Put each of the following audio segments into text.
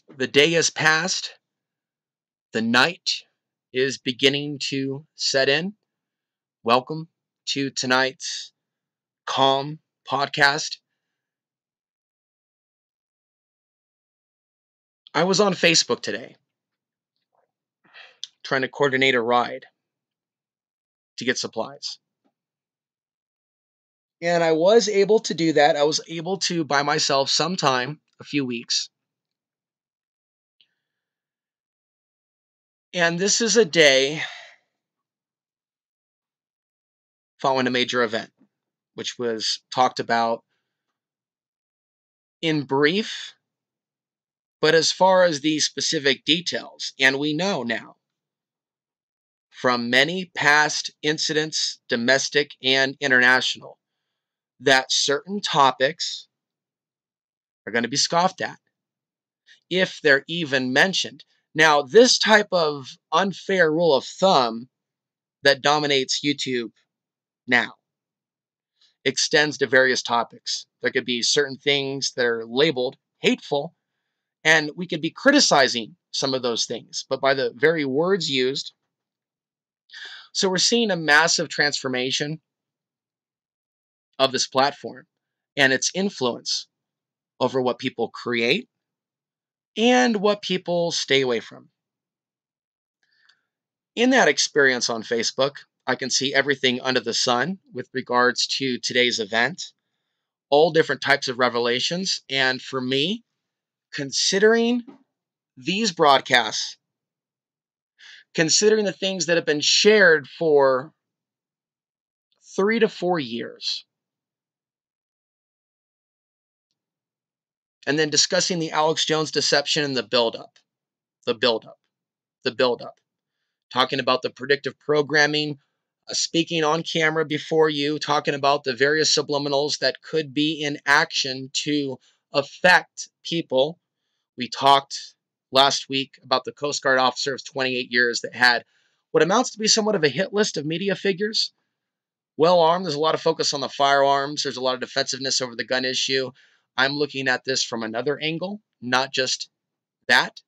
The day has passed. The night is beginning to set in. Welcome to tonight's Calm podcast. I was on Facebook today trying to coordinate a ride to get supplies. And I was able to do that. I was able to buy myself some time, a few weeks. And this is a day following a major event, which was talked about in brief, but as far as the specific details, and we know now from many past incidents, domestic and international, that certain topics are going to be scoffed at, if they're even mentioned. Now, this type of unfair rule of thumb that dominates YouTube now extends to various topics. There could be certain things that are labeled hateful, and we could be criticizing some of those things, but by the very words used. So we're seeing a massive transformation of this platform and its influence over what people create and what people stay away from. In that experience on Facebook, I can see everything under the sun with regards to today's event, all different types of revelations. And for me, considering these broadcasts, considering the things that have been shared for 3 to 4 years, and then discussing the Alex Jones deception and the buildup, talking about the predictive programming, speaking on camera before you, talking about the various subliminals that could be in action to affect people. We talked last week about the Coast Guard officer of 28 years that had what amounts to be somewhat of a hit list of media figures. Well armed, there's a lot of focus on the firearms. There's a lot of defensiveness over the gun issue. I'm looking at this from another angle, not just that.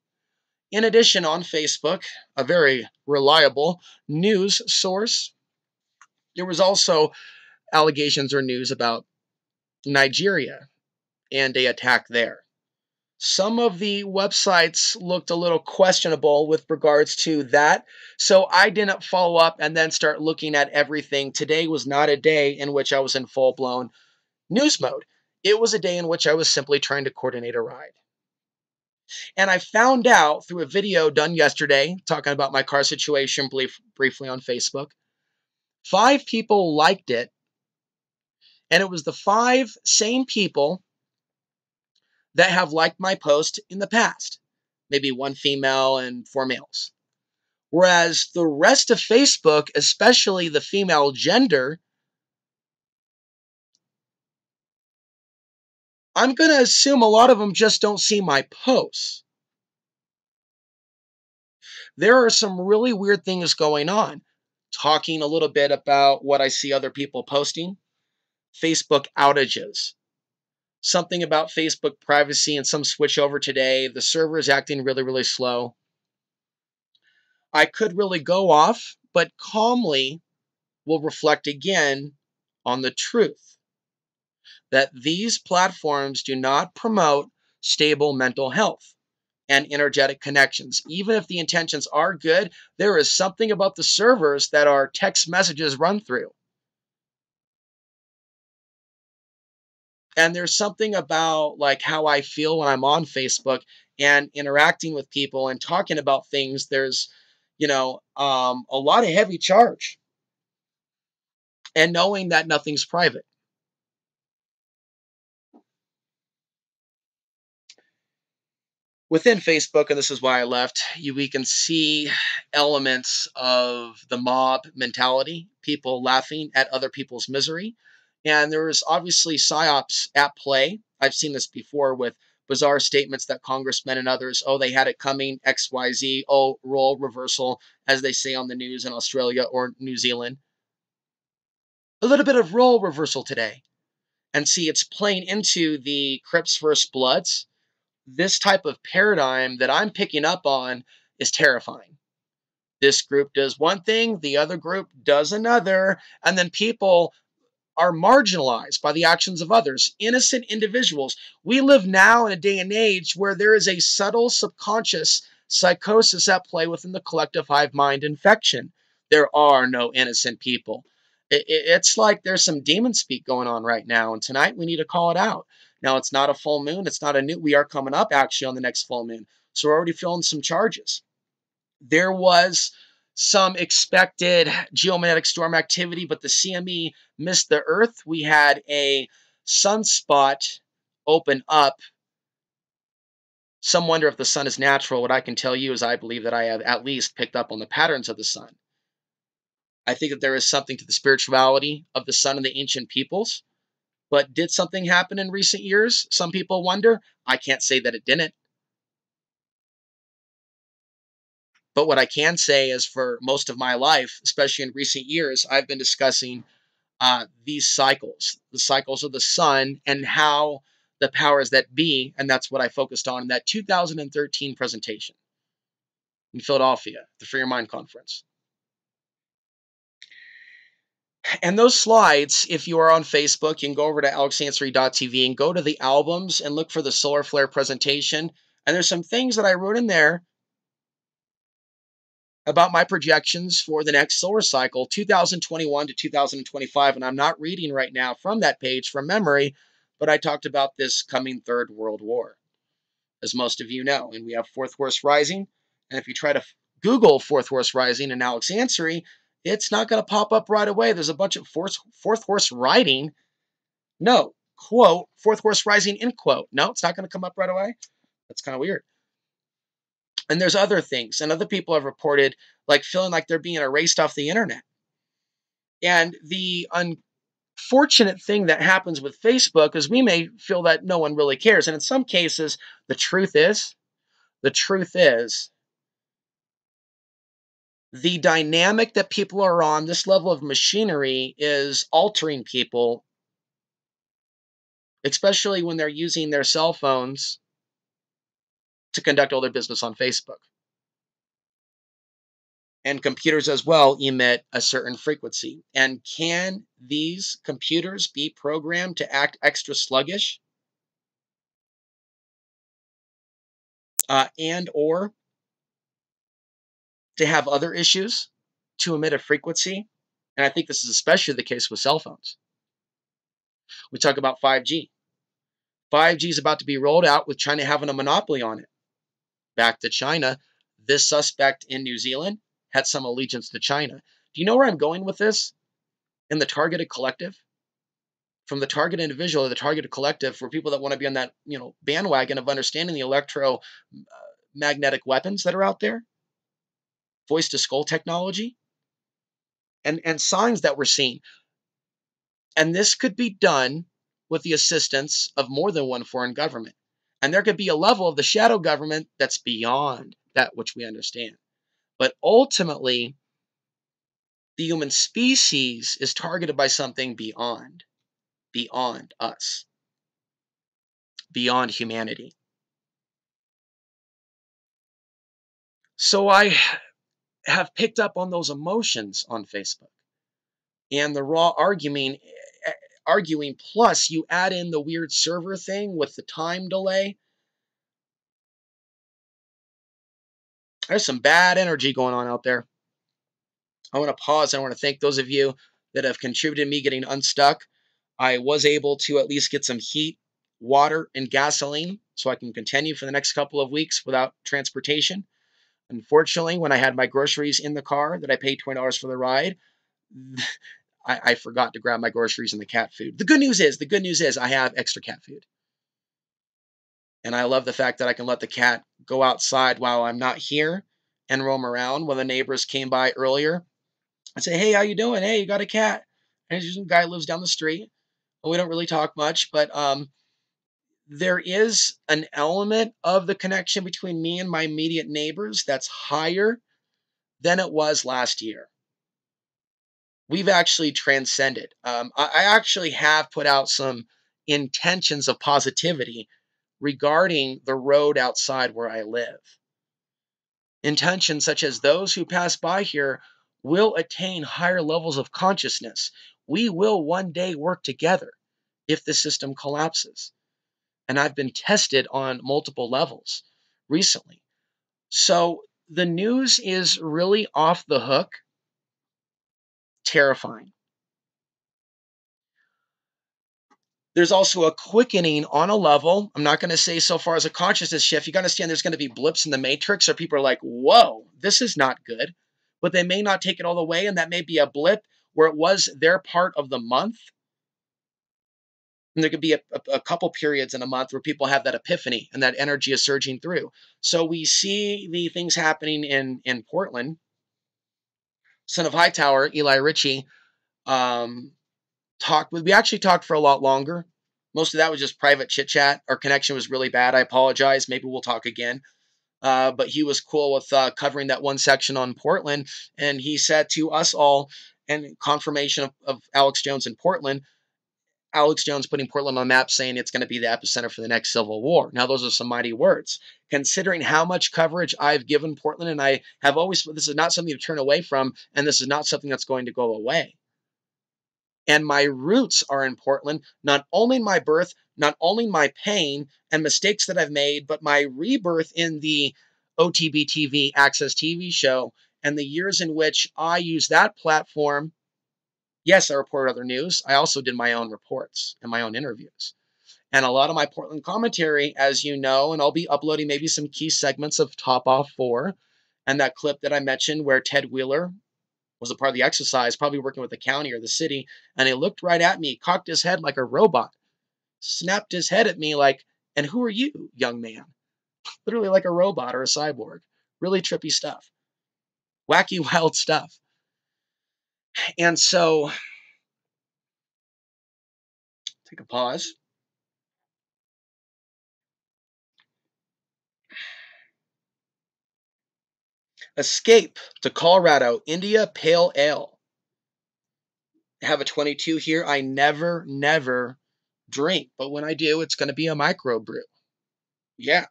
In addition, on Facebook, a very reliable news source, there was also allegations or news about Nigeria and a attack there. Some of the websites looked a little questionable with regards to that, so I didn't follow up and then start looking at everything. Today was not a day in which I was in full-blown news mode. It was a day in which I was simply trying to coordinate a ride. And I found out through a video done yesterday, talking about my car situation briefly on Facebook, 5 people liked it, and it was the 5 same people that have liked my post in the past. Maybe 1 female and 4 males. Whereas the rest of Facebook, especially the female gender, I'm going to assume a lot of them just don't see my posts. There are some really weird things going on. Talking a little bit about what I see other people posting. Facebook outages. Something about Facebook privacy and some switch over today. The server is acting really, really slow. I could really go off, but calmly will reflect again on the truth that these platforms do not promote stable mental health and energetic connections. Even if the intentions are good, there is something about the servers that our text messages run through. And there's something about like how I feel when I'm on Facebook and interacting with people and talking about things. There's, a lot of heavy charge, and knowing that nothing's private. Within Facebook, and this is why I left, we can see elements of the mob mentality, people laughing at other people's misery. And there is obviously psyops at play. I've seen this before with bizarre statements that congressmen and others, they had it coming, XYZ, role reversal, as they say on the news in Australia or New Zealand. A little bit of role reversal today. And see, it's playing into the Crips versus Bloods. this type of paradigm that I'm picking up on is terrifying. This group does one thing, the other group does another, and then people are marginalized by the actions of others, innocent individuals. We live now in a day and age where there is a subtle subconscious psychosis at play within the collective hive mind infection. There are no innocent people. It's like there's some demon speak going on right now, and tonight we need to call it out. Now, it's not a full moon. It's not a new. We are coming up actually on the next full moon. So we're already feeling some charges. There was some expected geomagnetic storm activity, but the CME missed the Earth. We had a sunspot open up. Some wonder if the sun is natural. What I can tell you is I believe that I have at least picked up on the patterns of the sun. I think that there is something to the spirituality of the sun and the ancient peoples. But did something happen in recent years? Some people wonder. I can't say that it didn't. But what I can say is for most of my life, especially in recent years, I've been discussing these cycles, the cycles of the sun, and how the powers that be, and that's what I focused on in that 2013 presentation in Philadelphia, the Free Your Mind Conference. And those slides, if you are on Facebook, you can go over to alexansary.tv and go to the albums and look for the solar flare presentation. And there's some things that I wrote in there about my projections for the next solar cycle, 2021 to 2025. And I'm not reading right now from that page from memory, but I talked about this coming Third World War, as most of you know. And we have Fourth Horse Rising. And if you try to Google Fourth Horse Rising and Alex Ansary, it's not going to pop up right away. There's a bunch of fourth horse riding. No, quote, fourth horse rising, end quote. No, it's not going to come up right away. That's kind of weird. And there's other things. And other people have reported like feeling like they're being erased off the internet. And the unfortunate thing that happens with Facebook is we may feel that no one really cares. And in some cases, the truth is, the dynamic that people are on, this level of machinery is altering people, especially when they're using their cell phones to conduct all their business on Facebook. And computers as well emit a certain frequency. And can these computers be programmed to act extra sluggish and or to have other issues to emit a frequency? And I think this is especially the case with cell phones. We talk about 5G. 5G is about to be rolled out with China having a monopoly on it. Back to China, this suspect in New Zealand had some allegiance to China. Do you know where I'm going with this? In the targeted collective? From the target individual to the targeted collective, for people that want to be on that, bandwagon of understanding the electromagnetic weapons that are out there, voice to skull technology, and signs that we're seeing. And this could be done with the assistance of more than one foreign government. And there could be a level of the shadow government that's beyond that which we understand. But ultimately, the human species is targeted by something beyond us, beyond humanity. So I have picked up on those emotions on Facebook and the raw arguing, plus you add in the weird server thing with the time delay. There's some bad energy going on out there. I want to pause. I want to thank those of you that have contributed to me getting unstuck. I was able to at least get some heat, water, and gasoline so I can continue for the next couple of weeks without transportation. Unfortunately, when I had my groceries in the car that I paid $20 for the ride, I forgot to grab my groceries and the cat food. The good news is I have extra cat food. And I love the fact that I can let the cat go outside while I'm not here and roam around. When the neighbors came by earlier, I say, hey, how you doing? Hey, you got a cat? And there's a guy who lives down the street. Well, we don't really talk much, but there is an element of the connection between me and my immediate neighbors that's higher than it was last year. We've actually transcended. I actually have put out some intentions of positivity regarding the road outside where I live. Intentions such as those who pass by here will attain higher levels of consciousness. We will one day work together if the system collapses. And I've been tested on multiple levels recently. So the news is really off the hook, terrifying. There's also a quickening on a level. I'm not going to say so far as a consciousness shift. You got to understand there's going to be blips in the matrix, or people are like, whoa, this is not good. But they may not take it all the way, and that may be a blip where it was their part of the month. And there could be a couple periods in a month where people have that epiphany and that energy is surging through. So we see the things happening in Portland. Son of Hightower, Eli Ritchie, we actually talked for a lot longer. Most of that was just private chit chat. Our connection was really bad. I apologize. Maybe we'll talk again. But he was cool with covering that one section on Portland. And he said to us all, and confirmation of Alex Jones in Portland, Alex Jones putting Portland on the map, saying it's going to be the epicenter for the next civil war. Now, those are some mighty words. Considering how much coverage I've given Portland, and I have always, this is not something to turn away from, and this is not something that's going to go away. And my roots are in Portland, not only my birth, not only my pain and mistakes that I've made, but my rebirth in the OTB TV Access TV show and the years in which I used that platform. Yes, I reported other news. I also did my own reports and my own interviews. And a lot of my Portland commentary, as you know, and I'll be uploading maybe some key segments of Top Off 4 and that clip that I mentioned where Ted Wheeler was a part of the exercise, probably working with the county or the city, and he looked right at me, cocked his head like a robot, snapped his head at me like, and who are you, young man? Literally like a robot or a cyborg. Really trippy stuff. Wacky, wild stuff. And so, take a pause. Escape to Colorado, India Pale Ale. I have a 22 here. I never drink, but when I do, it's going to be a microbrew. Yeah.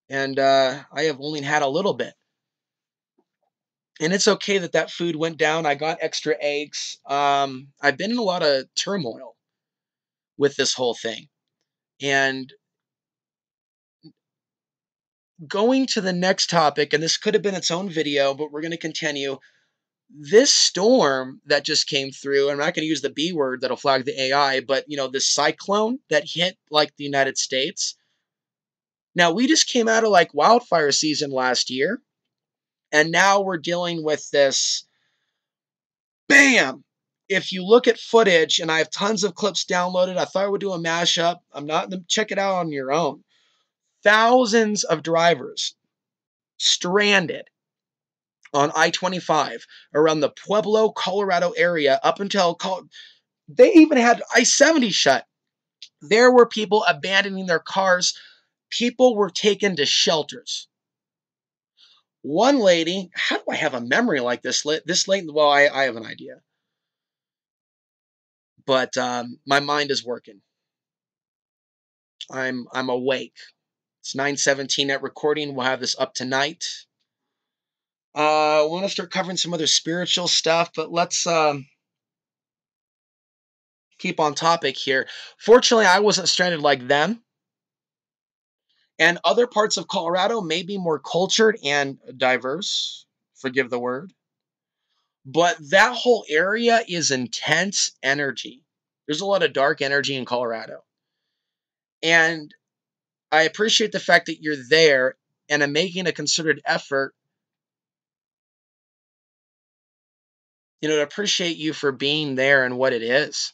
And I have only had a little bit. And it's okay that that food went down. I got extra eggs. I've been in a lot of turmoil with this whole thing. And going to the next topic, and this could have been its own video, but we're going to continue. This storm that just came through, I'm not going to use the B word that'll flag the AI, but this cyclone that hit like the United States. Now, we just came out of like wildfire season last year, and now we're dealing with this bam. If you look at footage, and I have tons of clips downloaded, I thought I would do a mashup. I'm not going to check it out on your own. Thousands of drivers stranded on I-25 around the Pueblo, Colorado area up until they even had I-70 shut. There were people abandoning their cars. People were taken to shelters. One lady, how do I have a memory like this late? Well, I have an idea. But my mind is working. I'm awake. It's 9:17 at recording. We'll have this up tonight. I want to start covering some other spiritual stuff, but let's keep on topic here. Fortunately, I wasn't stranded like them. And other parts of Colorado may be more cultured and diverse. Forgive the word. But that whole area is intense energy. There's a lot of dark energy in Colorado. And I appreciate the fact that you're there and I'm making a concerted effort, to appreciate you for being there and what it is.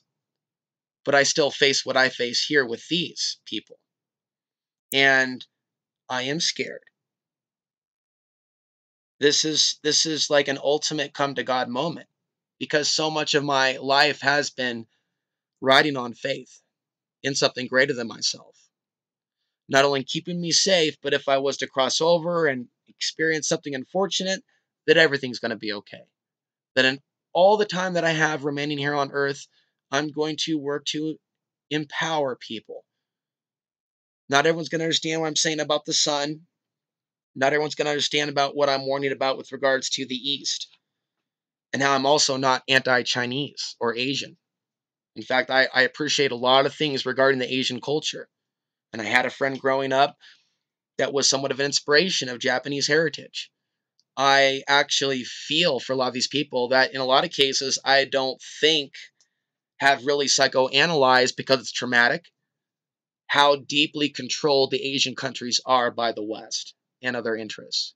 But I still face what I face here with these people. And I am scared. This is like an ultimate come to God moment because so much of my life has been riding on faith in something greater than myself. Not only keeping me safe, but if I was to cross over and experience something unfortunate, that everything's going to be okay. That in all the time that I have remaining here on earth, I'm going to work to empower people Not everyone's going to understand what I'm saying about the sun. Not everyone's going to understand about what I'm warning about with regards to the East, and how I'm also not anti-Chinese or Asian. In fact, I appreciate a lot of things regarding the Asian culture. And I had a friend growing up that was somewhat of an inspiration of Japanese heritage. I actually feel for a lot of these people that in a lot of cases, I don't think have really psychoanalyzed, because it's traumatic, how deeply controlled the Asian countries are by the West and other interests.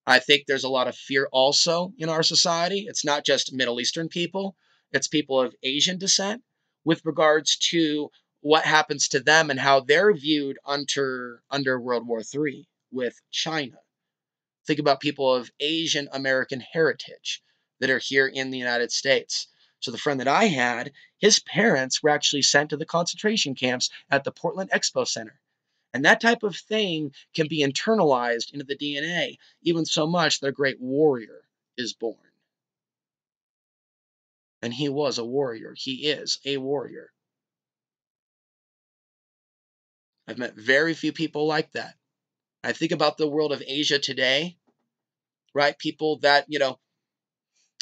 I think there's a lot of fear also in our society. It's not just Middle Eastern people, it's people of Asian descent with regards to what happens to them and how they're viewed under World War III with China. Think about people of Asian American heritage that are here in the United States. So the friend that I had, his parents were actually sent to the concentration camps at the Portland Expo Center. And that type of thing can be internalized into the DNA, even so much that a great warrior is born. And he was a warrior. He is a warrior. I've met very few people like that. I think about the world of Asia today, right? People that,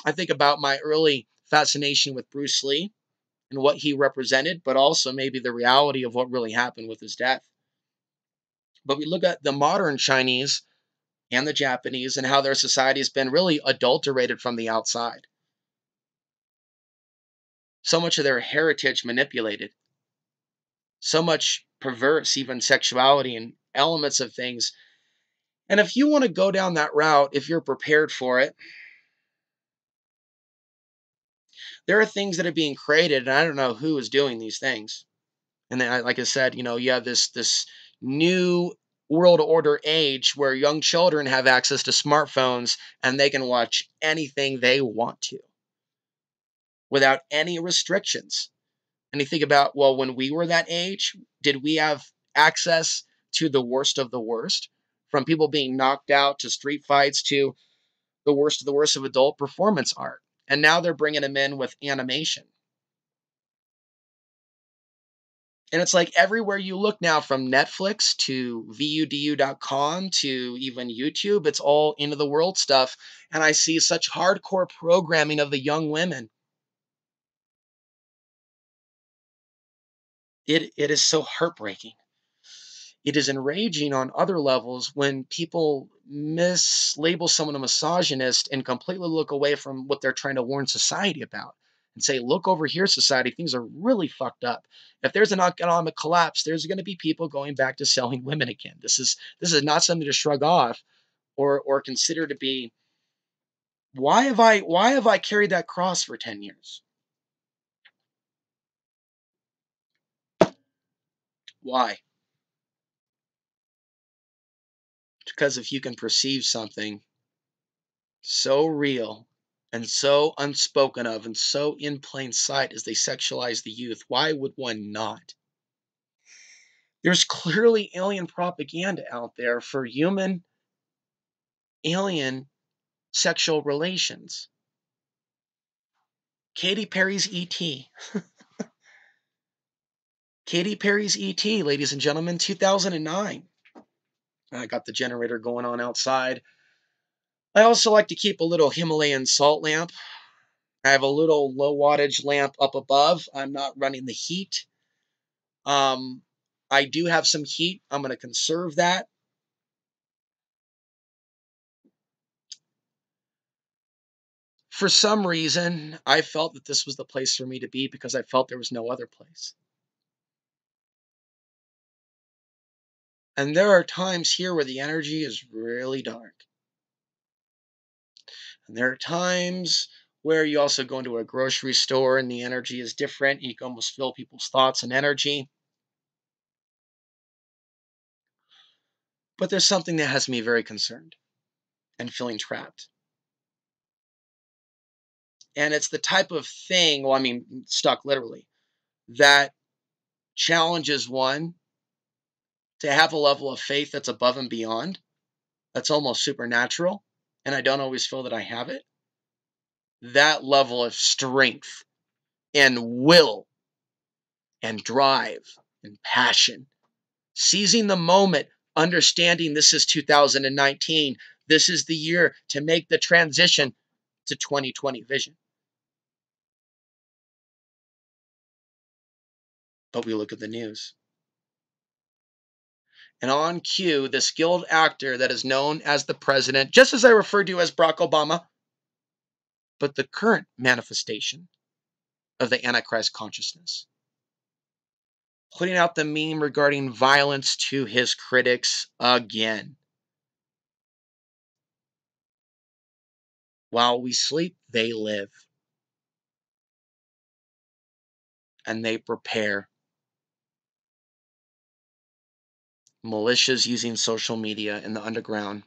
I think about my early fascination with Bruce Lee and what he represented, but also maybe the reality of what really happened with his death. But we look at the modern Chinese and the Japanese and how their society has been really adulterated from the outside. So much of their heritage manipulated, so much perverse, even sexuality and elements of things. And if you want to go down that route, if you're prepared for it, there are things that are being created, and I don't know who is doing these things. And then, like I said, you have this new world order age where young children have access to smartphones and they can watch anything they want to without any restrictions. And you think about, well, when we were that age, did we have access to the worst of the worst? From people being knocked out to street fights to the worst of the worst of adult performance art. And now they're bringing them in with animation. And it's like everywhere you look now, from Netflix to VUDU.com to even YouTube, it's all into the world stuff. And I see such hardcore programming of the young women. It is so heartbreaking. It is enraging on other levels when people mislabel someone a misogynist and completely look away from what they're trying to warn society about and say, look over here, society, things are really fucked up. If there's an economic collapse, there's going to be people going back to selling women again. This is not something to shrug off or consider to be, why have I carried that cross for 10 years? Why? Because if you can perceive something so real and so unspoken of and so in plain sight as they sexualize the youth, why would one not? There's clearly alien propaganda out there for human alien sexual relations. Katy Perry's E.T. Katy Perry's E.T., ladies and gentlemen, 2009. I got the generator going on outside. I also like to keep a little Himalayan salt lamp. I have a little low wattage lamp up above. I'm not running the heat. Um, I do have some heat. I'm going to conserve that. For some reason, I felt that this was the place for me to be because I felt there was no other place. And there are times here where the energy is really dark. And there are times where you also go into a grocery store and the energy is different. You can almost feel people's thoughts and energy. But there's something that has me very concerned and feeling trapped. And it's the type of thing, well, I mean, stuck literally, that challenges one to have a level of faith that's above and beyond, that's almost supernatural, and I don't always feel that I have it. That level of strength and will and drive and passion seizing the moment, understanding this is 2019. This is the year to make the transition to 2020 vision. But we look at the news. And on cue, the skilled actor that is known as the president, just as I referred to as Barack Obama, but the current manifestation of the Antichrist consciousness, putting out the meme regarding violence to his critics again. While we sleep, they live. And they prepare. Militias using social media in the underground.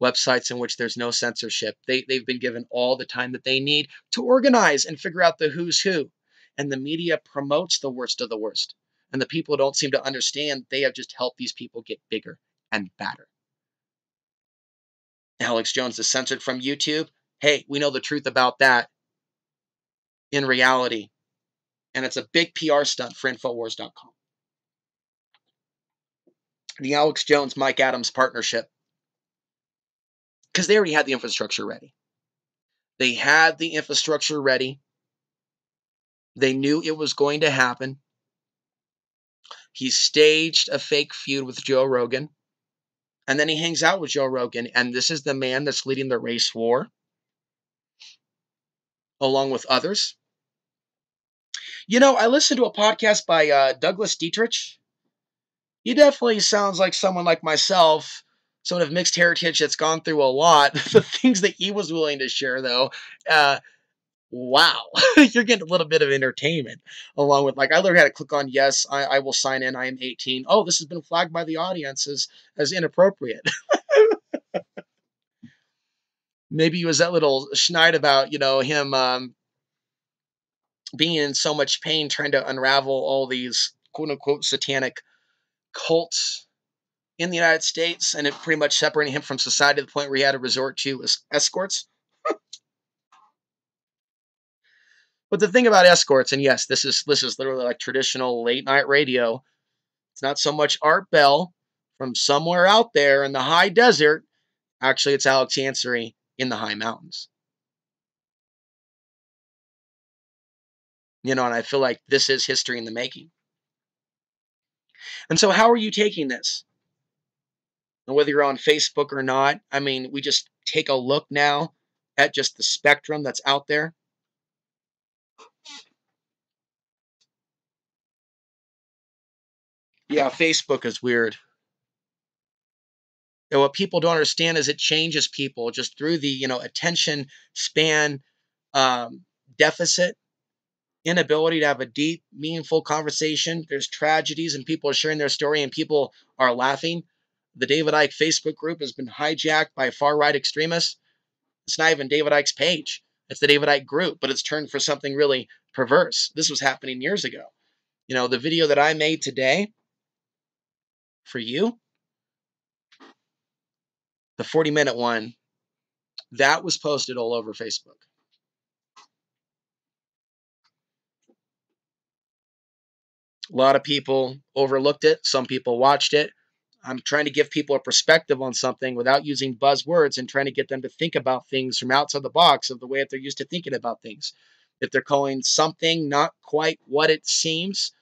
Websites in which there's no censorship. They've been given all the time that they need to organize and figure out the who's who. And the media promotes the worst of the worst. And the people don't seem to understand they have just helped these people get bigger and badder. Alex Jones is censored from YouTube. Hey, we know the truth about that in reality. And it's a big PR stunt for Infowars.com. The Alex Jones, Mike Adams partnership. Because they already had the infrastructure ready. They had the infrastructure ready. They knew it was going to happen. He staged a fake feud with Joe Rogan. And then he hangs out with Joe Rogan. And this is the man that's leading the race war, along with others. You know, I listened to a podcast by Douglas Dietrich. He definitely sounds like someone like myself, someone of mixed heritage that's gone through a lot. The things that he was willing to share, though, wow, you're getting a little bit of entertainment along with, like, I literally had to click on yes, I will sign in, I am 18. Oh, this has been flagged by the audience as inappropriate. Maybe he was that little schneid about, you know, him being in so much pain trying to unravel all these quote unquote satanic cults in the United States, and it pretty much separating him from society to the point where he had to resort to escorts. But the thing about escorts, and yes, this is literally like traditional late night radio. It's not so much Art Bell from somewhere out there in the high desert. Actually, it's Alex Ansary in the high mountains. You know, and I feel like this is history in the making. And so how are you taking this? And whether you're on Facebook or not, I mean, we just take a look now at just the spectrum that's out there. Yeah, Facebook is weird. And what people don't understand is it changes people just through the, you know, attention span deficit, inability to have a deep, meaningful conversation. There's tragedies and people are sharing their story and people are laughing. The David Icke Facebook group has been hijacked by far-right extremists. It's not even David Icke's page. It's the David Icke group, but it's turned for something really perverse. This was happening years ago. You know, the video that I made today for you, the 40-minute one, that was posted all over Facebook. A lot of people overlooked it. Some people watched it. I'm trying to give people a perspective on something without using buzzwords and trying to get them to think about things from outside the box of the way that they're used to thinking about things. If they're calling something not quite what it seems,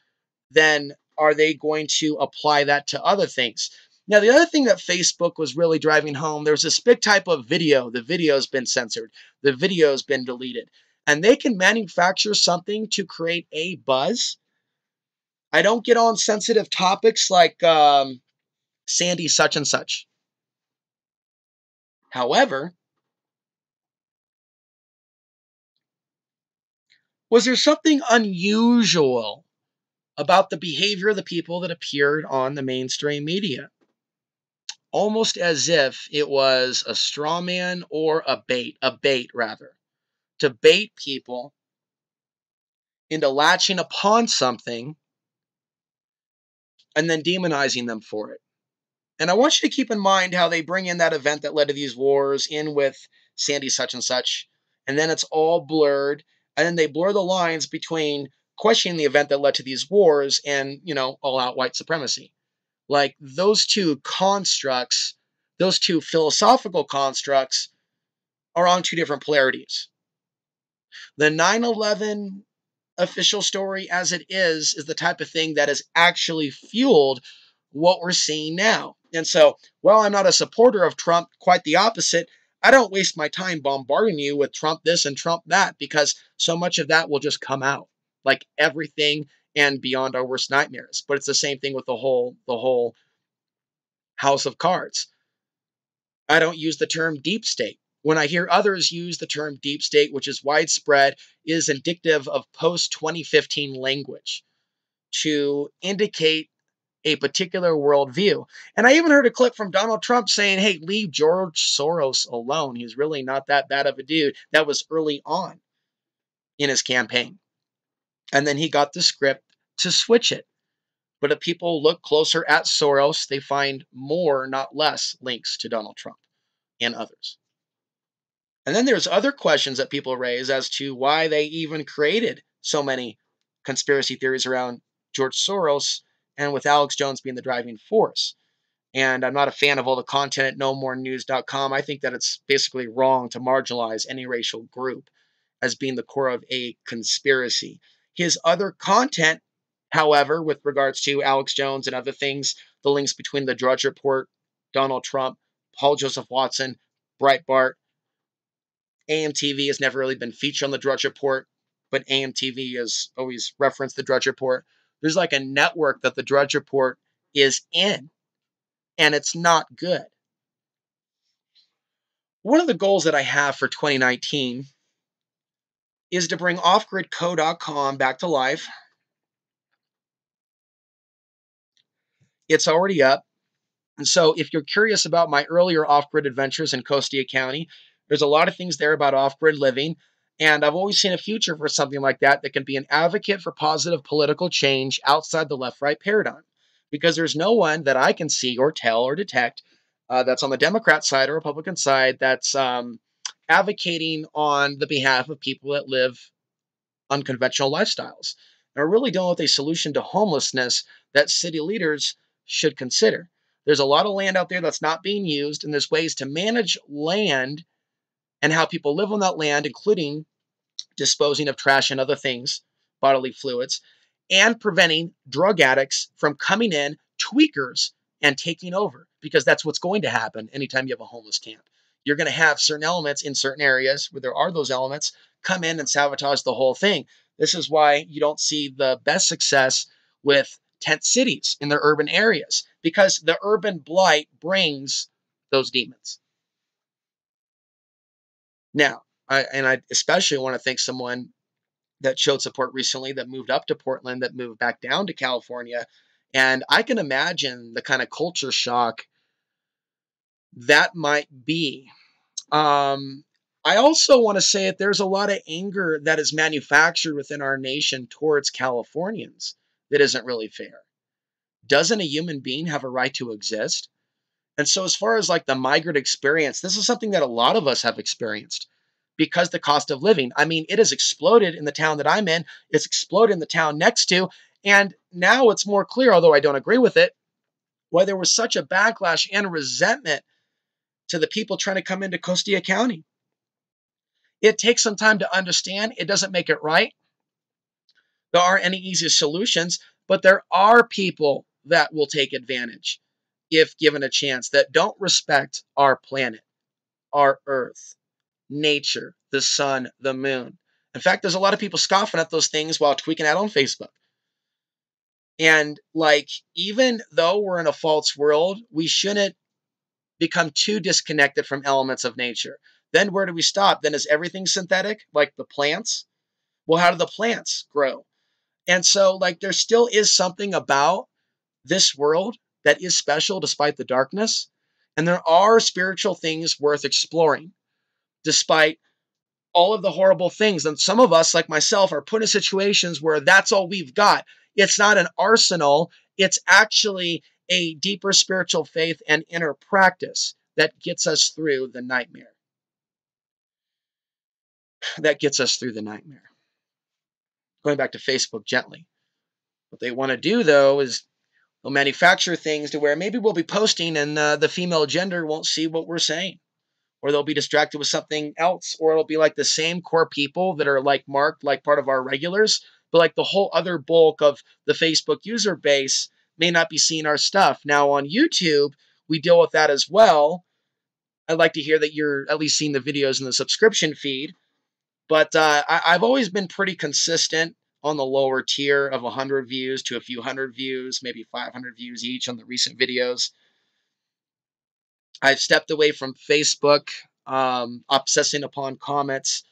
then are they going to apply that to other things? Now, the other thing that Facebook was really driving home, there's this big type of video. The video's been censored. The video's been deleted. And they can manufacture something to create a buzz. I don't get on sensitive topics like Sandy such and such. However, was there something unusual about the behavior of the people that appeared on the mainstream media? Almost as if it was a straw man or a bait rather, to bait people into latching upon something and then demonizing them for it. And I want you to keep in mind how they bring in that event that led to these wars in with Sandy such and such, and then it's all blurred, and then they blur the lines between questioning the event that led to these wars and, all out white supremacy. Like those two constructs, those two philosophical constructs are on two different polarities. The 9/11 official story as it is the type of thing that has actually fueled what we're seeing now. And so, while I'm not a supporter of Trump, quite the opposite, I don't waste my time bombarding you with Trump this and Trump that, because so much of that will just come out, like everything and beyond our worst nightmares. But it's the same thing with the whole house of cards. I don't use the term deep state. When I hear others use the term deep state, which is widespread, is indicative of post 2015 language to indicate a particular worldview. And I even heard a clip from Donald Trump saying, hey, leave George Soros alone. He's really not that bad of a dude. That was early on in his campaign. And then he got the script to switch it. But if people look closer at Soros, they find more, not less, links to Donald Trump and others. And then there's other questions that people raise as to why they even created so many conspiracy theories around George Soros, and with Alex Jones being the driving force. And I'm not a fan of all the content at nomorenews.com. I think that it's basically wrong to marginalize any racial group as being the core of a conspiracy. His other content, however, with regards to Alex Jones and other things, the links between the Drudge Report, Donald Trump, Paul Joseph Watson, Breitbart, AMTV has never really been featured on the Drudge Report, but AMTV has always referenced the Drudge Report. There's like a network that the Drudge Report is in, and it's not good. One of the goals that I have for 2019 is to bring offgridco.com back to life. It's already up. And so if you're curious about my earlier off-grid adventures in Costilla County, there's a lot of things there about off-grid living. And I've always seen a future for something like that that can be an advocate for positive political change outside the left-right paradigm. Because there's no one that I can see or tell or detect that's on the Democrat side or Republican side that's advocating on the behalf of people that live unconventional lifestyles. And I really don't know what a solution to homelessness that city leaders should consider. There's a lot of land out there that's not being used, and there's ways to manage land and how people live on that land, including disposing of trash and other things, bodily fluids, and preventing drug addicts from coming in, tweakers, and taking over, because that's what's going to happen anytime you have a homeless camp. You're going to have certain elements in certain areas where there are those elements come in and sabotage the whole thing. This is why you don't see the best success with tent cities in their urban areas, because the urban blight brings those demons. Now, I especially want to thank someone that showed support recently that moved up to Portland, that moved back down to California. And I can imagine the kind of culture shock that might be. I also want to say that there's a lot of anger that is manufactured within our nation towards Californians that isn't really fair. Doesn't a human being have a right to exist? And so, as far as like the migrant experience, this is something that a lot of us have experienced because the cost of living. I mean, it has exploded in the town that I'm in. It's exploded in the town next to. And now it's more clear, although I don't agree with it, why there was such a backlash and resentment to the people trying to come into Costilla County. It takes some time to understand. It doesn't make it right. There aren't any easy solutions, but there are people that will take advantage if given a chance, that don't respect our planet, our earth, nature, the sun, the moon. In fact, there's a lot of people scoffing at those things while tweaking out on Facebook. And like, even though we're in a false world, we shouldn't become too disconnected from elements of nature. Then where do we stop? Then is everything synthetic, like the plants? Well, how do the plants grow? And so, like, there still is something about this world that is special despite the darkness. And there are spiritual things worth exploring despite all of the horrible things. And some of us, like myself, are put in situations where that's all we've got. It's not an arsenal. It's actually a deeper spiritual faith and inner practice that gets us through the nightmare. That gets us through the nightmare. going back to Facebook gently. What they want to do, though, is they'll manufacture things to where maybe we'll be posting and the female gender won't see what we're saying, or they'll be distracted with something else, or it'll be like the same core people that are like marked like part of our regulars, but like the whole other bulk of the Facebook user base may not be seeing our stuff. Now on YouTube, we deal with that as well. I'd like to hear that you're at least seeing the videos in the subscription feed, but I've always been pretty consistent on the lower tier of 100 views to a few hundred views, maybe 500 views each on the recent videos. I've stepped away from Facebook, obsessing upon comments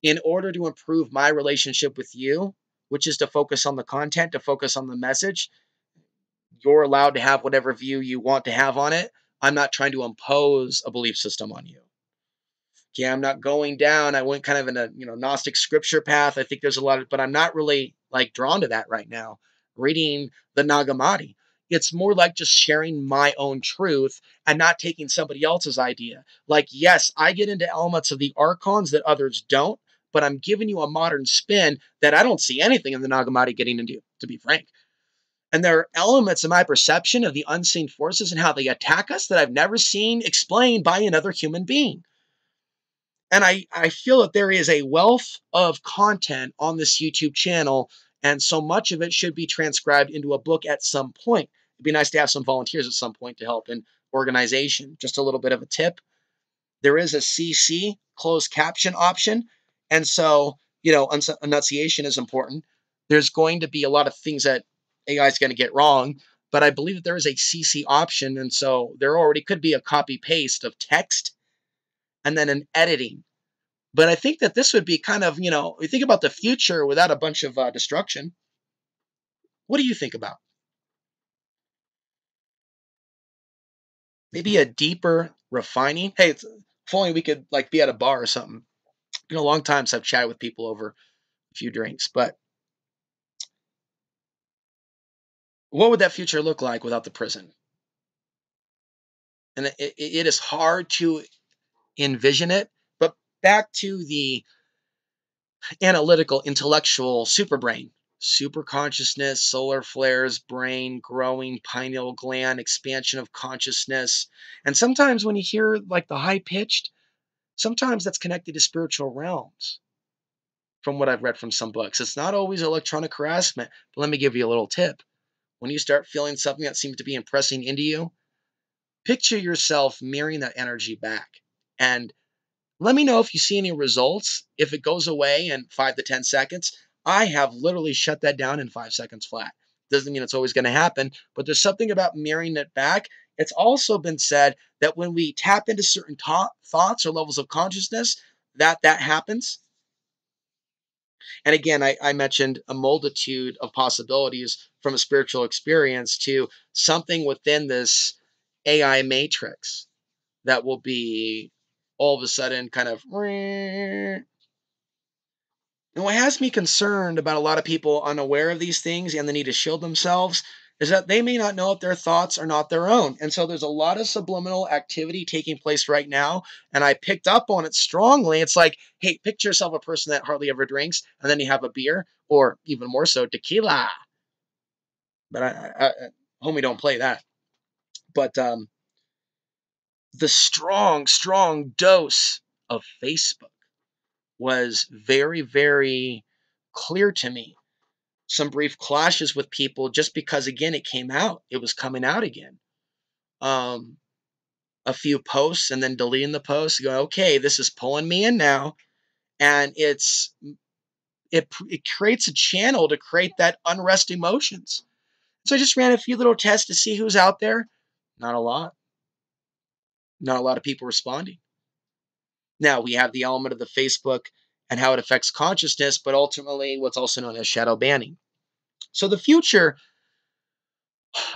in order to improve my relationship with you, which is to focus on the content, to focus on the message. You're allowed to have whatever view you want to have on it. I'm not trying to impose a belief system on you. Okay, I'm not going down. I went kind of in a Gnostic scripture path. I think there's a lot of, but I'm not really like drawn to that right now. Reading the Nag Hammadi, it's more like just sharing my own truth and not taking somebody else's idea. Like, yes, I get into elements of the archons that others don't, but I'm giving you a modern spin that I don't see anything in the Nag Hammadi getting into, to be frank. And there are elements of my perception of the unseen forces and how they attack us that I've never seen explained by another human being. And I feel that there is a wealth of content on this YouTube channel, and so much of it should be transcribed into a book at some point. It'd be nice to have some volunteers at some point to help in organization. Just a little bit of a tip. There is a CC, closed caption option. And so, enunciation is important. There's going to be a lot of things that AI is going to get wrong, but I believe that there is a CC option. And so there already could be a copy paste of text and then an editing. But I think that this would be kind of, you think about the future without a bunch of destruction. What do you think about? Maybe a deeper refining? Hey, if only we could like be at a bar or something. A long time since I've chatted with people over a few drinks. But what would that future look like without the prison? And it is hard to envision it. But back to the analytical, intellectual superbrain. Super consciousness, solar flares, brain growing, pineal gland, expansion of consciousness. And sometimes when you hear like the high pitched, sometimes that's connected to spiritual realms from what I've read from some books. It's not always electronic harassment. But let me give you a little tip. When you start feeling something that seems to be impressing into you, picture yourself mirroring that energy back. And let me know if you see any results. If it goes away in 5 to 10 seconds, I have literally shut that down in 5 seconds flat. Doesn't mean it's always going to happen, but there's something about mirroring it back. It's also been said that when we tap into certain thoughts or levels of consciousness, that happens. And again, I mentioned a multitude of possibilities from a spiritual experience to something within this AI matrix that will be all of a sudden kind of. And what has me concerned about a lot of people unaware of these things and the need to shield themselves is that they may not know if their thoughts are not their own. And so there's a lot of subliminal activity taking place right now. And I picked up on it strongly. It's like, hey, picture yourself a person that hardly ever drinks, and then you have a beer, or even more so, tequila. But homie, don't play that. But the strong, strong dose of Facebook was very, very clear to me. Some brief clashes with people just because, again, it came out. It was coming out again. A few posts and then deleting the posts, going, okay, this is pulling me in now. And it creates a channel to create that unrest emotions. So I just ran a few little tests to see who's out there. Not a lot. Not a lot of people responding. Now we have the element of the Facebook and how it affects consciousness, but ultimately what's also known as shadow banning. So the future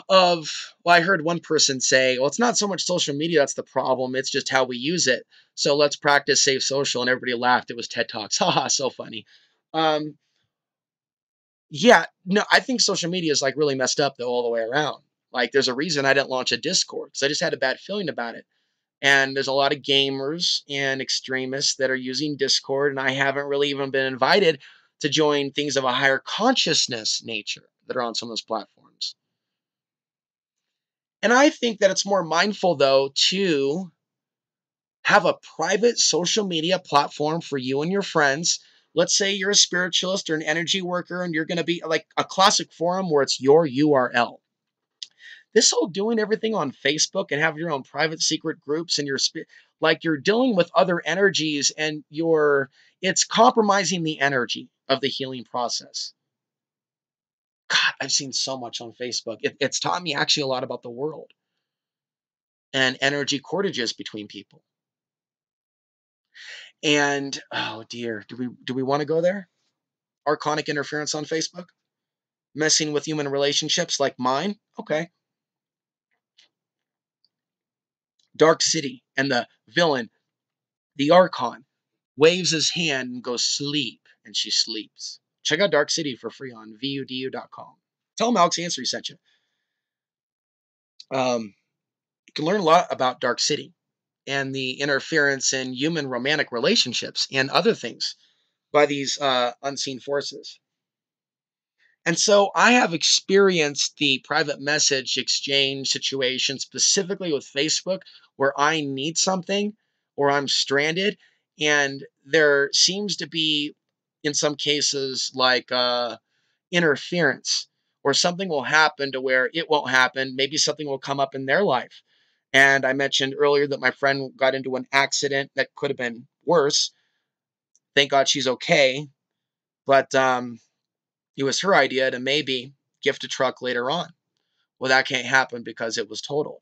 well, I heard one person say, well, it's not so much social media that's the problem, it's just how we use it. So let's practice safe social. And everybody laughed. It was TED Talks. Haha, so funny. Yeah, no, I think social media is like really messed up though all the way around. Like there's a reason I didn't launch a Discord because I just had a bad feeling about it. And there's a lot of gamers and extremists that are using Discord, and I haven't really even been invited to join things of a higher consciousness nature that are on some of those platforms. And I think that it's more mindful, though, to have a private social media platform for you and your friends. Let's say you're a spiritualist or an energy worker and you're going to be like a classic forum where it's your URL. This whole doing everything on Facebook and have your own private secret groups and like you're dealing with other energies and it's compromising the energy of the healing process. God, I've seen so much on Facebook. It's taught me actually a lot about the world and energy cordages between people. And oh dear, do we want to go there? Archonic interference on Facebook? Messing with human relationships like mine? Okay. Dark City and the villain, the Archon, waves his hand and goes sleep, and she sleeps. Check out Dark City for free on vudu.com. Tell them Alex Answer sent you. You can learn a lot about Dark City and the interference in human romantic relationships and other things by these unseen forces. And so I have experienced the private message exchange situation specifically with Facebook where I need something or I'm stranded. And there seems to be, in some cases, like interference or something will happen to where it won't happen. Maybe something will come up in their life. And I mentioned earlier that my friend got into an accident that could have been worse. Thank God she's okay. But it was her idea to maybe gift a truck later on. Well, that can't happen because it was totaled.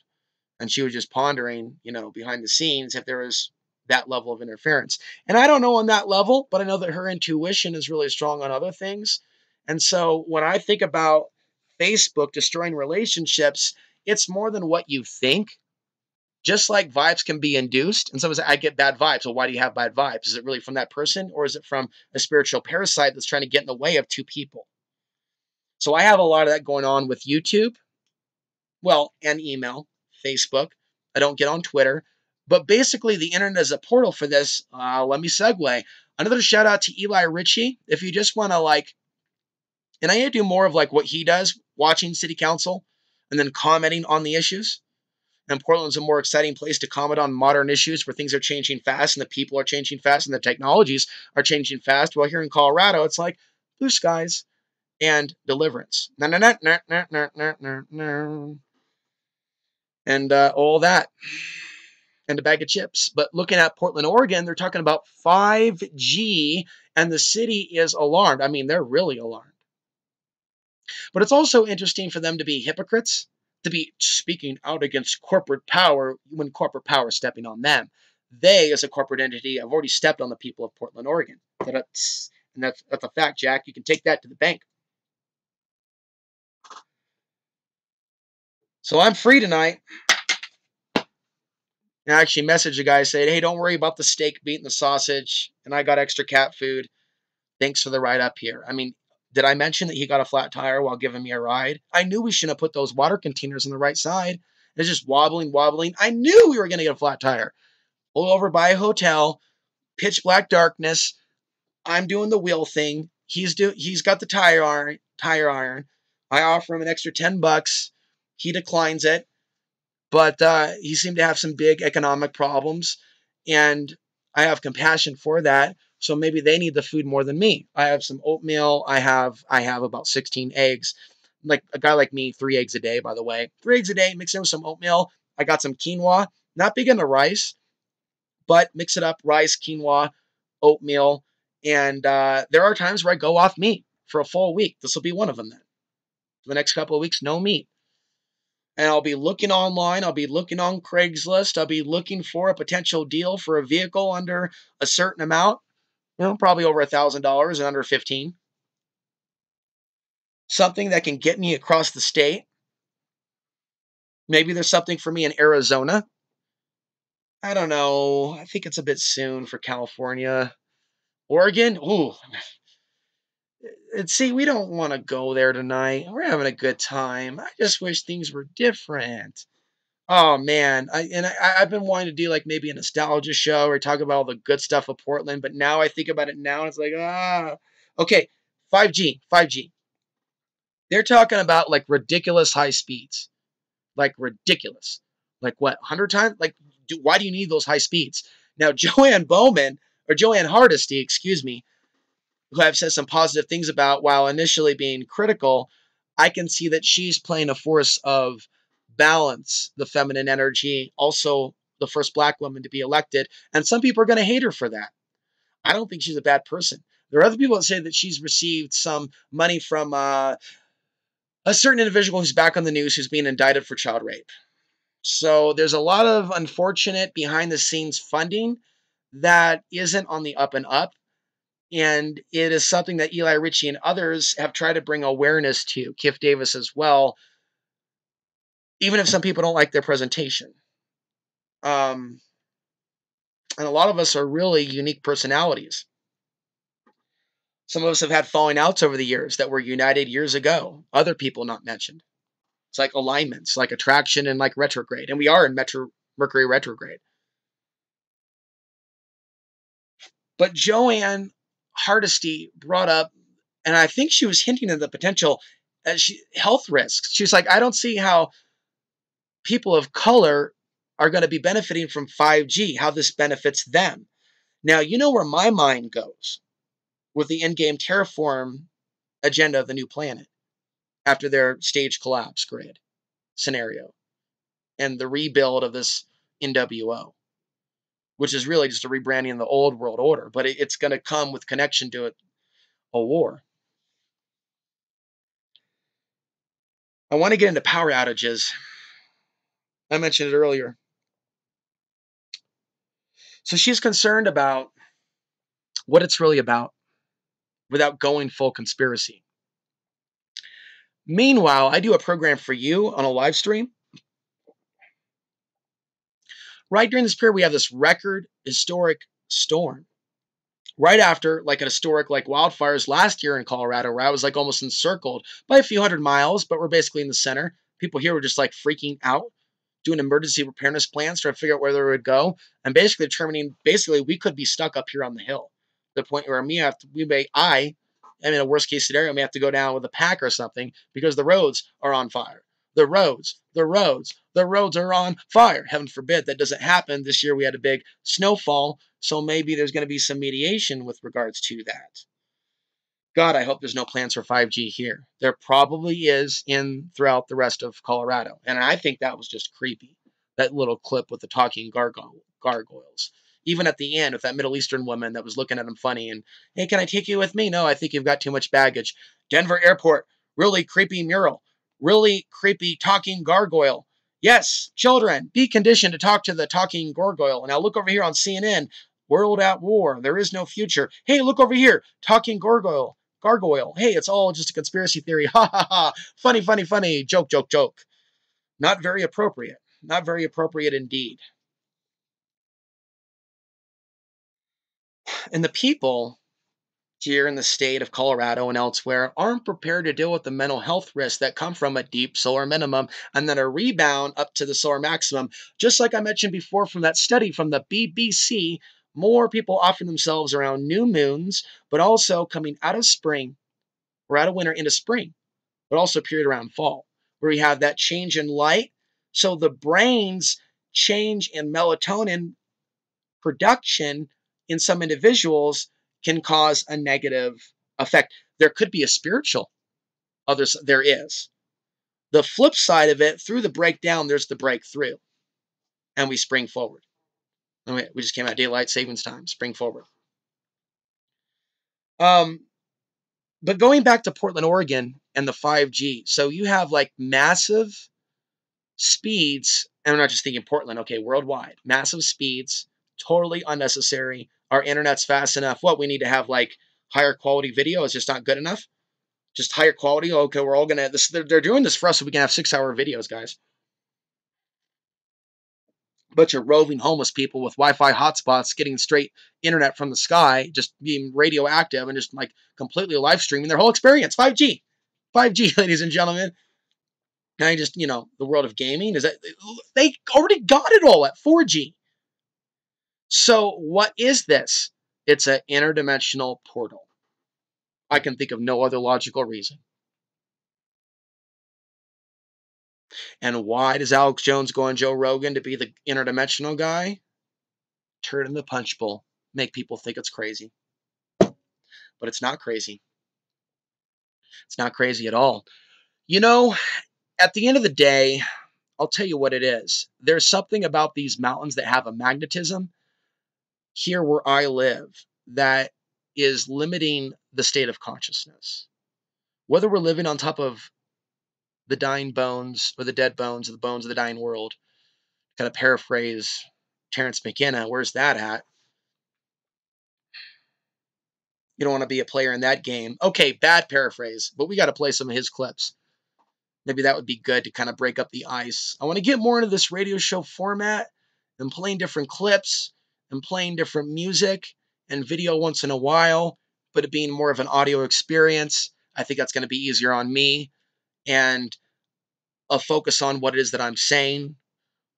And she was just pondering, behind the scenes if there was that level of interference. And I don't know on that level, but I know that her intuition is really strong on other things. And so when I think about Facebook destroying relationships, it's more than what you think. Just like vibes can be induced, and someone says, I get bad vibes. Well, why do you have bad vibes? Is it really from that person, or is it from a spiritual parasite that's trying to get in the way of two people? So I have a lot of that going on with YouTube, well, and email, Facebook. I don't get on Twitter. But basically, the internet is a portal for this. Let me segue. Another shout out to Eli Ritchie. If you just want to and I need to do more of what he does, watching city council and then commenting on the issues. And Portland's a more exciting place to comment on modern issues where things are changing fast and the people are changing fast and the technologies are changing fast. Well, here in Colorado, it's like blue skies and deliverance. And all that. And a bag of chips. But looking at Portland, Oregon, they're talking about 5G, and the city is alarmed. I mean, they're really alarmed. But it's also interesting for them to be hypocrites, to be speaking out against corporate power when corporate power is stepping on them. They, as a corporate entity, have already stepped on the people of Portland, Oregon. And that's a fact, Jack. You can take that to the bank. So I'm free tonight. And I actually messaged a guy saying, hey, don't worry about the steak, meat, and the sausage. And I got extra cat food. Thanks for the ride up here. I mean, did I mention that he got a flat tire while giving me a ride? I knew we shouldn't have put those water containers on the right side. It's just wobbling. I knew we were going to get a flat tire. Pull over by a hotel, pitch black darkness. I'm doing the wheel thing. He's got the tire iron. I offer him an extra $10. He declines it. But he seemed to have some big economic problems, and I have compassion for that. So maybe they need the food more than me. I have some oatmeal. I have about 16 eggs. Like a guy like me, 3 eggs a day, by the way. 3 eggs a day, mix it with some oatmeal. I got some quinoa. Not big into rice, but mix it up, rice, quinoa, oatmeal. And there are times where I go off meat for a full week. This will be one of them then. For the next couple of weeks, no meat. And I'll be looking online. I'll be looking on Craigslist. I'll be looking for a potential deal for a vehicle under a certain amount, probably over $1,000 and under 15. Something that can get me across the state. Maybe there's something for me in Arizona. I don't know. I think it's a bit soon for California. Oregon? Ooh. See, we don't want to go there tonight. We're having a good time. I just wish things were different. Oh man, I've been wanting to do maybe a nostalgia show or talk about all the good stuff of Portland, but now I think about it now and it's like Okay, 5G, 5G. They're talking about like ridiculous high speeds, like ridiculous, like what 100 times? Like, why do you need those high speeds? Now, Joanne Hardesty, excuse me, who I've said some positive things about while initially being critical, I can see that she's playing a force of balance, the feminine energy, also the first black woman to be elected. And some people are going to hate her for that. I don't think she's a bad person. There are other people that say that she's received some money from a certain individual who's back on the news who's being indicted for child rape. So there's a lot of unfortunate behind the scenes funding that isn't on the up and up. And it is something that Eli Ritchie and others have tried to bring awareness to, Kif Davis as well, even if some people don't like their presentation. And a lot of us are really unique personalities. Some of us have had falling outs over the years that were united years ago. Other people not mentioned. It's like alignments, like attraction and like retrograde. And we are in Mercury retrograde. But Joanne Hardesty brought up, and I think she was hinting at the potential health risks. She's like, I don't see how people of color are going to be benefiting from 5G, how this benefits them. Now, you know where my mind goes with the endgame terraform agenda of the new planet after their stage collapse grid scenario and the rebuild of this NWO, which is really just a rebranding of the old world order, but it's going to come with connection to a war. I want to get into power outages. I mentioned it earlier. So she's concerned about what it's really about without going full conspiracy. Meanwhile, I do a program for you on a live stream. Right during this period, we have this record historic storm. Right after, like, an historic, like, wildfires last year in Colorado, where I was, like, almost encircled by a few hundred miles, but we're basically in the center. People here were just, like, freaking out, doing emergency preparedness plans, trying to figure out where they would go, and basically determining, we could be stuck up here on the hill. The point where in a worst case scenario, may have to go down with a pack or something because the roads are on fire. The roads are on fire. Heaven forbid that doesn't happen. This year we had a big snowfall, so maybe there's going to be some mediation with regards to that. God, I hope there's no plans for 5G here. There probably is throughout the rest of Colorado. And I think that was just creepy. That little clip with the talking gargoyles. Even at the end with that Middle Eastern woman that was looking at him funny and, hey, can I take you with me? No, I think you've got too much baggage. Denver Airport, really creepy mural. Really creepy talking gargoyle. Yes, children, be conditioned to talk to the talking gargoyle. Now look over here on CNN. World at war. There is no future. Hey, look over here. Talking gargoyle. Hey, it's all just a conspiracy theory. Ha ha ha. Funny, funny, funny. Joke, joke, joke. Not very appropriate. Not very appropriate indeed. And the people here in the state of Colorado and elsewhere aren't prepared to deal with the mental health risks that come from a deep solar minimum and then a rebound up to the solar maximum. Just like I mentioned before from that study from the BBC, more people offer themselves around new moons, but also coming out of spring or out of winter into spring, but also a period around fall, where we have that change in light. So the brain's change in melatonin production in some individuals can cause a negative effect. There could be a spiritual, others there is. The flip side of it, through the breakdown, there's the breakthrough, and we spring forward. We just came out of daylight savings time, spring forward. But going back to Portland, Oregon, and the 5G, so you have like massive speeds, and I'm not just thinking Portland, okay, worldwide, massive speeds, totally unnecessary. Our internet's fast enough. What we need to have like higher quality video is just not good enough. Just higher quality. Okay, we're all gonna. They're doing this for us so we can have 6-hour videos, guys. Bunch of roving homeless people with Wi-Fi hotspots getting straight internet from the sky, just being radioactive and just like completely live streaming their whole experience. 5G, 5G, ladies and gentlemen. And I just, the world of gaming is that they already got it all at 4G. So what is this? It's an interdimensional portal. I can think of no other logical reason. And why does Alex Jones go on Joe Rogan to be the interdimensional guy? Turn in the punch bowl. Make people think it's crazy. But it's not crazy. It's not crazy at all. You know, at the end of the day, I'll tell you what it is. There's something about these mountains that have a magnetism here where I live that is limiting the state of consciousness. Whether we're living on top of the dying bones or the dead bones or the bones of the dying world, kind of paraphrase Terrence McKenna, where's that at? You don't want to be a player in that game. Okay, bad paraphrase, but we got to play some of his clips. Maybe that would be good to kind of break up the ice. I want to get more into this radio show format and playing different clips and playing different music and video once in a while, but it being more of an audio experience. I think that's going to be easier on me, and a focus on what it is that I'm saying,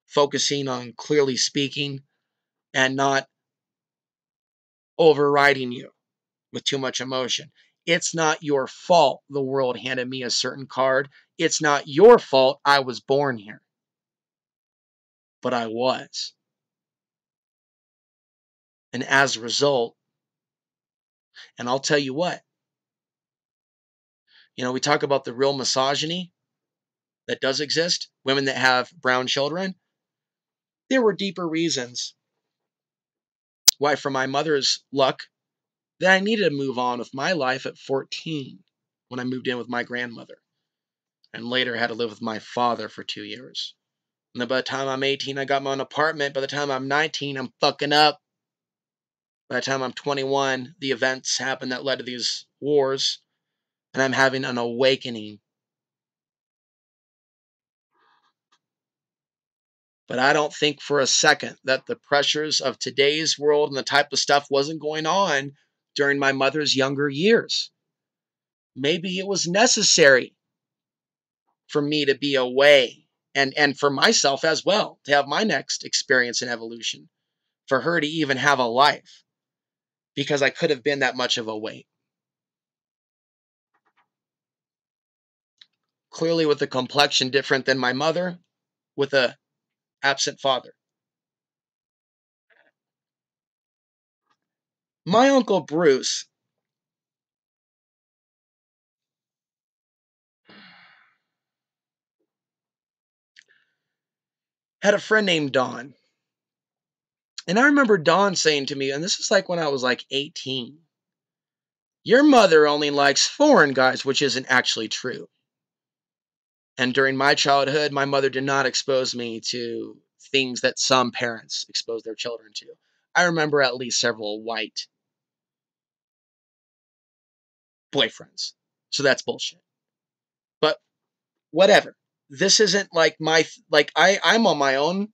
focusing on clearly speaking and not overriding you with too much emotion. It's not your fault the world handed me a certain card. It's not your fault I was born here. But I was. And as a result, and I'll tell you what, we talk about the real misogyny that does exist, women that have brown children. There were deeper reasons why, for my mother's luck, that I needed to move on with my life at 14 when I moved in with my grandmother, and later had to live with my father for 2 years. And then by the time I'm 18, I got my own apartment. By the time I'm 19, I'm fucking up. By the time I'm 21, the events happen that led to these wars, and I'm having an awakening. But I don't think for a second that the pressures of today's world and the type of stuff wasn't going on during my mother's younger years. Maybe it was necessary for me to be away, and for myself as well, to have my next experience in evolution, for her to even have a life, because I could have been that much of a weight. Clearly with a complexion different than my mother, with a absent father. My Uncle Bruce had a friend named Don. And I remember Don saying to me, and this is like when I was like 18, your mother only likes foreign guys, which isn't actually true. And during my childhood, my mother did not expose me to things that some parents expose their children to. I remember at least several white boyfriends. So that's bullshit. But whatever. This isn't like I'm on my own.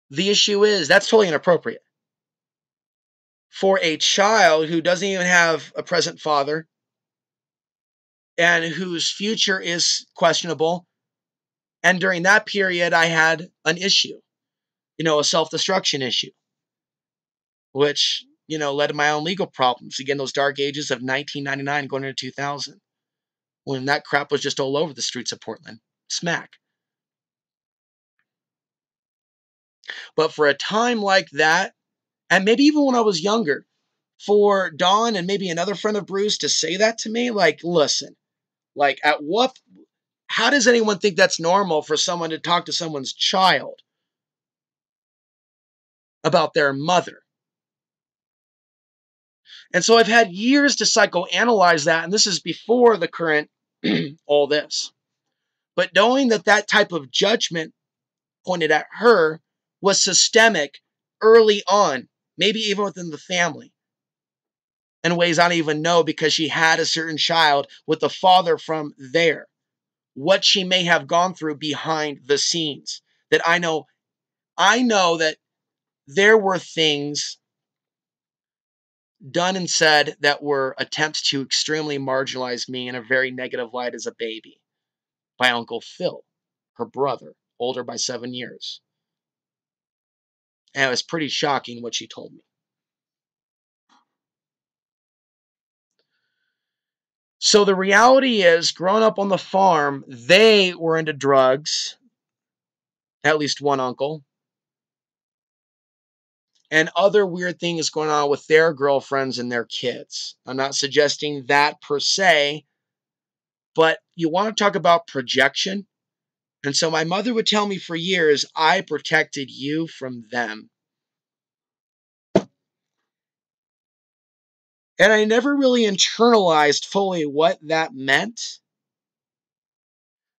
The issue is that's totally inappropriate for a child who doesn't even have a present father and whose future is questionable. And during that period, I had an issue, a self-destruction issue, which, led to my own legal problems. Again, those dark ages of 1999 going into 2000, when that crap was just all over the streets of Portland. Smack. But for a time like that, and maybe even when I was younger, for Dawn and maybe another friend of Bruce to say that to me, like, listen, like, how does anyone think that's normal for someone to talk to someone's child about their mother? And so I've had years to psychoanalyze that, and this is before the current all this. But knowing that that type of judgment pointed at her was systemic early on, maybe even within the family, in ways I don't even know, because she had a certain child with a father from there. What she may have gone through behind the scenes, that I know that there were things done and said that were attempts to extremely marginalize me in a very negative light as a baby by Uncle Phil, her brother, older by 7 years. And it was pretty shocking what she told me. So the reality is, growing up on the farm, they were into drugs, at least one uncle, and other weird things going on with their girlfriends and their kids. I'm not suggesting that per se, but you want to talk about projection. And so my mother would tell me for years, I protected you from them. And I never really internalized fully what that meant.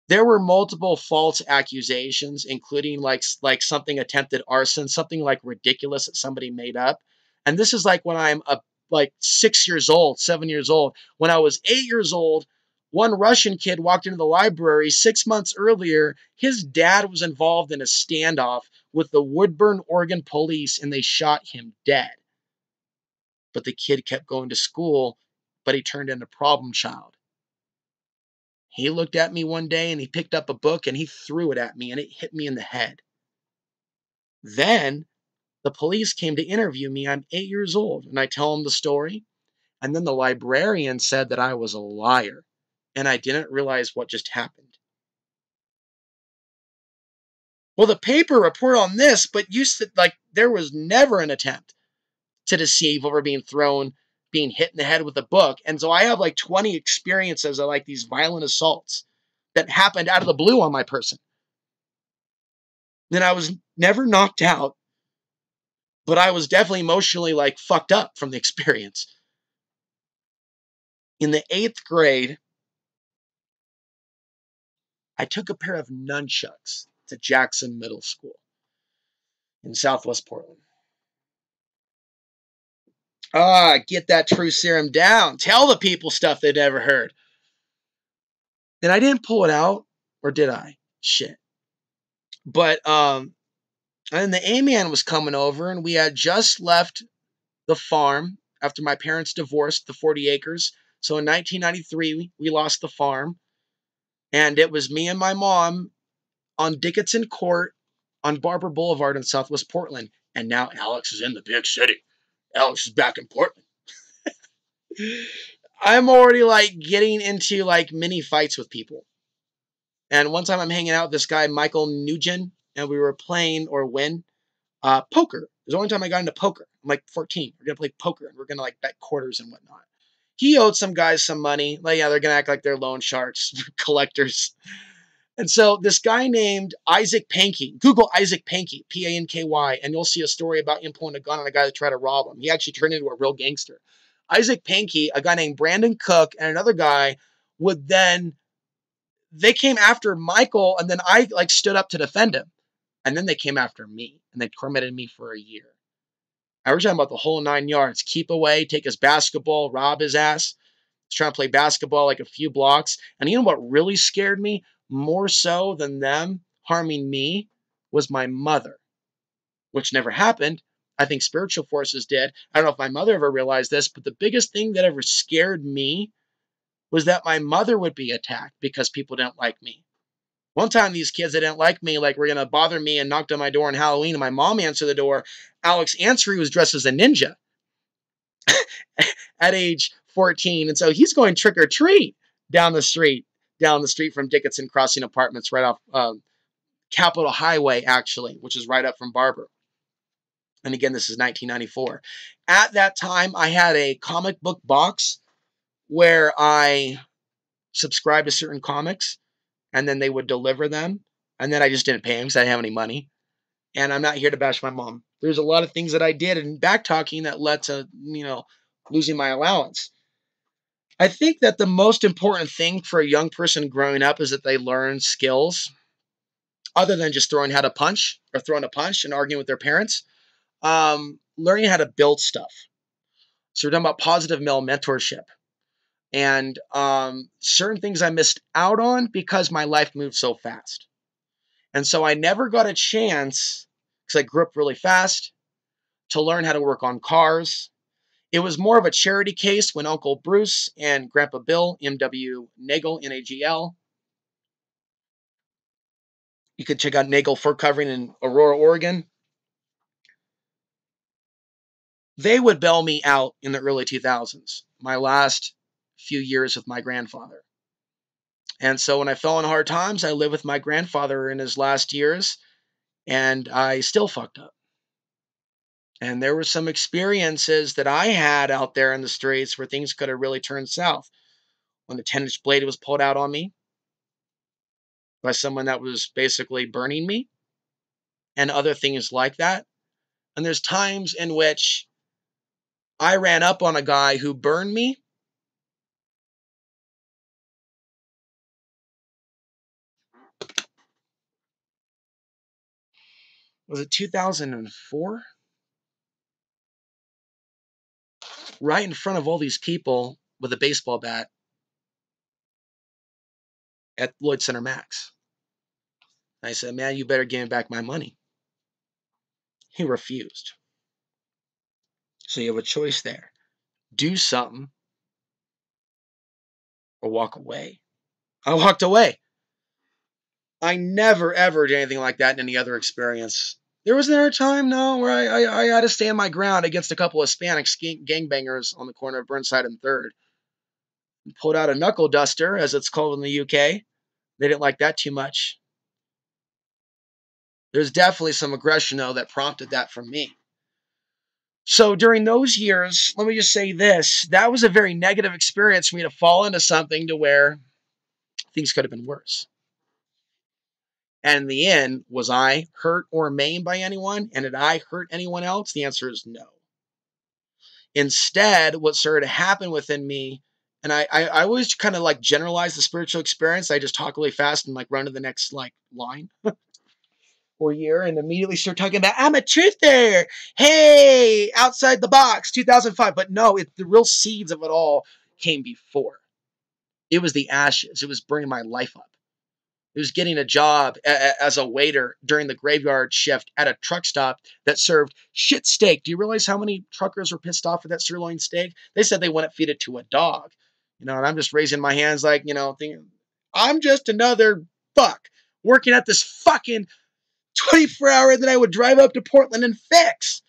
There were multiple false accusations, including like something attempted arson, something like ridiculous that somebody made up. And this is like when I'm like 6 years old, 7 years old. When I was 8 years old, one Russian kid walked into the library 6 months earlier. His dad was involved in a standoff with the Woodburn, Oregon police, and they shot him dead. But the kid kept going to school, but he turned into a problem child. He looked at me one day and he picked up a book and he threw it at me and it hit me in the head. Then the police came to interview me. I'm 8 years old and I tell them the story. And then the librarian said that I was a liar and I didn't realize what just happened. Well, the paper report on this, but you said like there was never an attempt to deceive over being hit in the head with a book. And so I have like 20 experiences of like these violent assaults that happened out of the blue on my person. Then I was never knocked out, but I was definitely emotionally like fucked up from the experience. In the 8th grade, I took a pair of nunchucks to Jackson Middle School in Southwest Portland. Get that true serum down. Tell the people stuff they'd never heard. And I didn't pull it out, or did I? Shit. But and the A-man was coming over, and we had just left the farm after my parents divorced, the 40 acres. So in 1993, we lost the farm. And it was me and my mom on Dickinson Court on Barber Boulevard in Southwest Portland. And now Alex is in the big city. Alex is back in Portland. I'm already like getting into like mini fights with people. And one time I'm hanging out with this guy, Michael Nugent, and we were playing poker. It was the only time I got into poker. I'm like 14. We're going to play poker and we're going to like bet quarters and whatnot. He owed some guys some money. Like, yeah, they're going to act like they're loan sharks, collectors. And so this guy named Isaac Pankey, Google Isaac Pankey, Panky, and you'll see a story about him pulling a gun on a guy that tried to rob him. He actually turned into a real gangster. Isaac Pankey, a guy named Brandon Cook, and another guy they came after Michael, and then I like stood up to defend him. And then they came after me, and they tormented me for a year. I was talking about the whole 9 yards. Keep away, take his basketball, rob his ass. He's trying to play basketball like a few blocks. And you know what really scared me? More so than them harming me was my mother, which never happened. I think spiritual forces did. I don't know if my mother ever realized this, but the biggest thing that ever scared me was that my mother would be attacked because people didn't like me. One time, these kids that didn't like me, like, were going to bother me and knocked on my door on Halloween, and my mom answered the door. Alex answered, he was dressed as a ninja at age 14. And so he's going trick or treat down the street from Dickinson Crossing Apartments, right off Capitol Highway, actually, which is right up from Barber. And again, this is 1994. At that time, I had a comic book box where I subscribed to certain comics, and then they would deliver them. And then I just didn't pay them because I didn't have any money. And I'm not here to bash my mom. There's a lot of things that I did in back talking that led to, losing my allowance. I think that the most important thing for a young person growing up is that they learn skills other than just throwing how to punch or throwing a punch and arguing with their parents. Learning how to build stuff. So we're talking about positive male mentorship. And certain things I missed out on because my life moved so fast. And so I never got a chance, because I grew up really fast, to learn how to work on cars. It was more of a charity case when Uncle Bruce and Grandpa Bill, M.W. Nagel, Nagl. You could check out Nagel Fur Covering in Aurora, Oregon. They would bail me out in the early 2000s. My last few years with my grandfather. And so when I fell in hard times, I lived with my grandfather in his last years, and I still fucked up. And there were some experiences that I had out there in the streets where things could have really turned south. When the 10-inch blade was pulled out on me by someone that was basically burning me, and other things like that. And there's times in which I ran up on a guy who burned me. Was it 2004? Right in front of all these people with a baseball bat at Lloyd Center Max. I said, man, you better give me back my money. He refused. So you have a choice there. Do something or walk away. I walked away. I never, ever did anything like that in any other experience. There was never a time, no, where I had to stand my ground against a couple of Hispanic gangbangers on the corner of Burnside and 3rd. And pulled out a knuckle duster, as it's called in the UK. They didn't like that too much. There's definitely some aggression, though, that prompted that from me. So during those years, let me just say this, that was a very negative experience for me to fall into something to where things could have been worse. And in the end, was I hurt or maimed by anyone? And did I hurt anyone else? The answer is no. Instead, what started to happen within me, and I always kind of like generalize the spiritual experience. I just talk really fast and like run to the next like line or year and immediately start talking about, I'm a truther. Hey, outside the box, 2005. But no, the real seeds of it all came before. It was the ashes. It was bringing my life up. It was getting a job as a waiter during the graveyard shift at a truck stop that served shit steak. Do you realize how many truckers were pissed off at that sirloin steak? They said they wouldn't feed it to a dog. And I'm just raising my hands like, thinking, I'm just another fuck working at this fucking 24-hour that I would drive up to Portland and fix.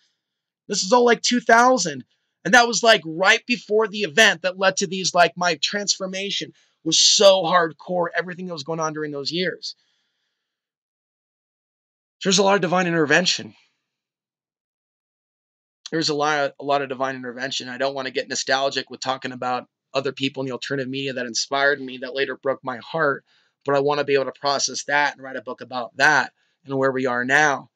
This is all like 2000. And that was like right before the event that led to these, like my transformation was so hardcore, everything that was going on during those years. There's a lot of divine intervention. There's a lot of divine intervention. I don't want to get nostalgic with talking about other people in the alternative media that inspired me, that later broke my heart, but I want to be able to process that and write a book about that and where we are now.